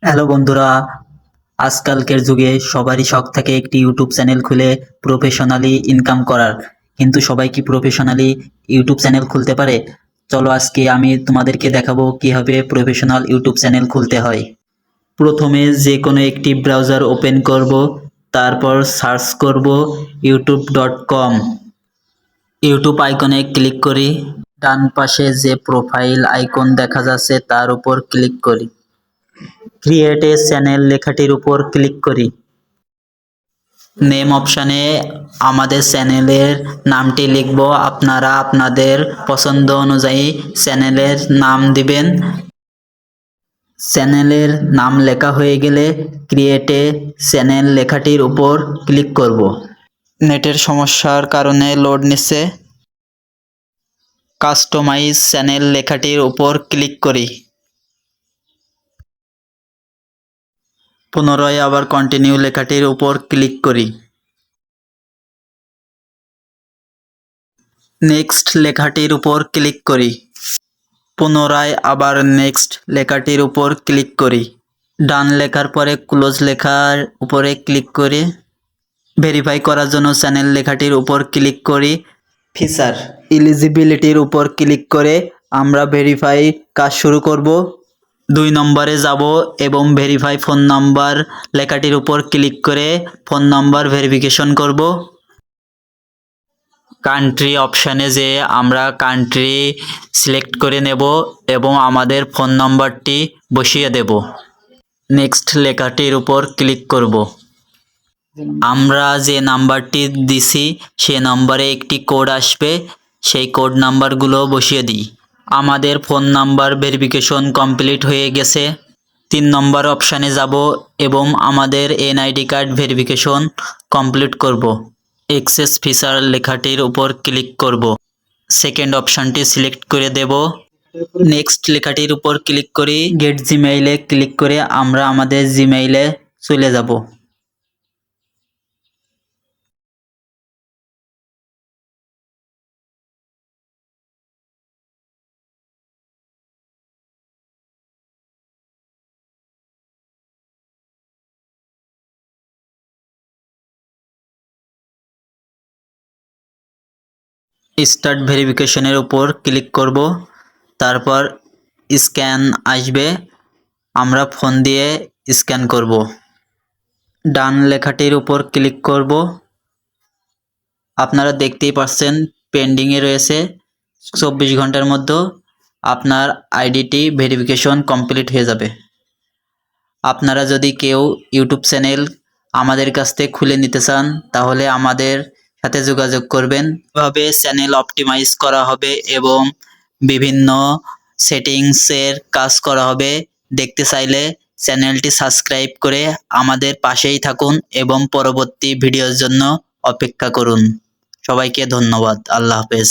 Hello বন্ধুরা, আজকালকের যুগে সবারই শখ থাকে একটি ইউটিউব চ্যানেল খুলে প্রফেশনালি ইনকাম করার। কিন্তু সবাই কি প্রফেশনালি ইউটিউব চ্যানেল খুলতে পারে? চলো আজকে আমি তোমাদেরকে দেখাবো কিভাবে প্রফেশনাল ইউটিউব চ্যানেল খুলতে হয়। প্রথমে যে কোনো একটি ব্রাউজার ওপেন করব, তারপর সার্চ করব youtube.com। ইউটিউব আইকনে ক্লিক করি, ডান পাশে যে প্রোফাইল আইকন দেখা যাচ্ছে তার উপর ক্লিক করি, ক্রিয়েট এ চ্যানেল লেখাটির উপর ক্লিক করি। নেম অপশানে আমাদের চ্যানেলের নামটি লিখব। আপনারা আপনাদের পছন্দ অনুযায়ী চ্যানেলের নাম দিবেন। চ্যানেলের নাম লেখা হয়ে গেলে ক্রিয়েট এ চ্যানেল লেখাটির উপর ক্লিক করব। নেটের সমস্যার কারণে লোড নিচ্ছে। কাস্টমাইজ চ্যানেল লেখাটির উপর ক্লিক করি। পুনরায় আবার কন্টিনিউ লেখাটির উপর ক্লিক করি। নেক্সট লেখাটির উপর ক্লিক করি। পুনরায় আবার নেক্সট লেখাটির উপর ক্লিক করি। ডান লেখার পরে ক্লোজ লেখার উপরে ক্লিক করে ভেরিফাই করার জন্য চ্যানেল লেখাটির উপর ক্লিক করি। ফিচার এলিজিবিলিটির উপর ক্লিক করে আমরা ভেরিফাই কাজ শুরু করব। 2 নম্বরে যাব এবং ভেরিফাই ফোন নাম্বার লেখাটির উপর ক্লিক করে ফোন নাম্বার ভেরিফিকেশন করব। কান্ট্রি অপশানে যে আমরা কান্ট্রি সিলেক্ট করে নেব এবং আমাদের ফোন নাম্বারটি বসিয়ে দেব। নেক্সট লেখাটির উপর ক্লিক করব। আমরা যে নাম্বারটি দিছি সে নাম্বারে একটি কোড আসবে, সেই কোড নাম্বারগুলো বসিয়ে দিই। আমাদের ফোন নাম্বার ভেরিফিকেশন কমপ্লিট হয়ে গেছে। 3 নম্বর অপশানে যাব এবং আমাদের এনআইডি কার্ড ভেরিফিকেশন কমপ্লিট করব। এক্সেস ফিচার লেখাটির উপর ক্লিক করব। সেকেন্ড অপশানটি সিলেক্ট করে দেব। নেক্সট লেখাটির উপর ক্লিক করি। গেট জিমেইলে ক্লিক করে আমরা আমাদের জিমেইলে চলে যাব। স্টার্ট ভেরিফিকেশনের উপর ক্লিক করব। তারপর স্ক্যান আসবে, আমরা ফোন দিয়ে স্ক্যান করব। ডান লেখাটির উপর ক্লিক করব। আপনারা দেখতেই পাচ্ছেন পেন্ডিংয়ে রয়েছে। 24 ঘন্টার মধ্যে আপনার আইডিটি ভেরিফিকেশন কমপ্লিট হয়ে যাবে। আপনারা যদি কেউ ইউটিউব চ্যানেল আমাদের কাছ থেকে খুলে নিতে চান তাহলে আমাদের সাথে যোগাযোগ করবেন। এভাবে চ্যানেল অপটিমাইজ করা হবে এবং বিভিন্ন সেটিংসের কাজ করা হবে। দেখতে চাইলে চ্যানেলটি সাবস্ক্রাইব করে আমাদের পাশেই থাকুন এবং পরবর্তী ভিডিওর জন্য অপেক্ষা করুন। সবাইকে ধন্যবাদ। আল্লাহ হাফেজ।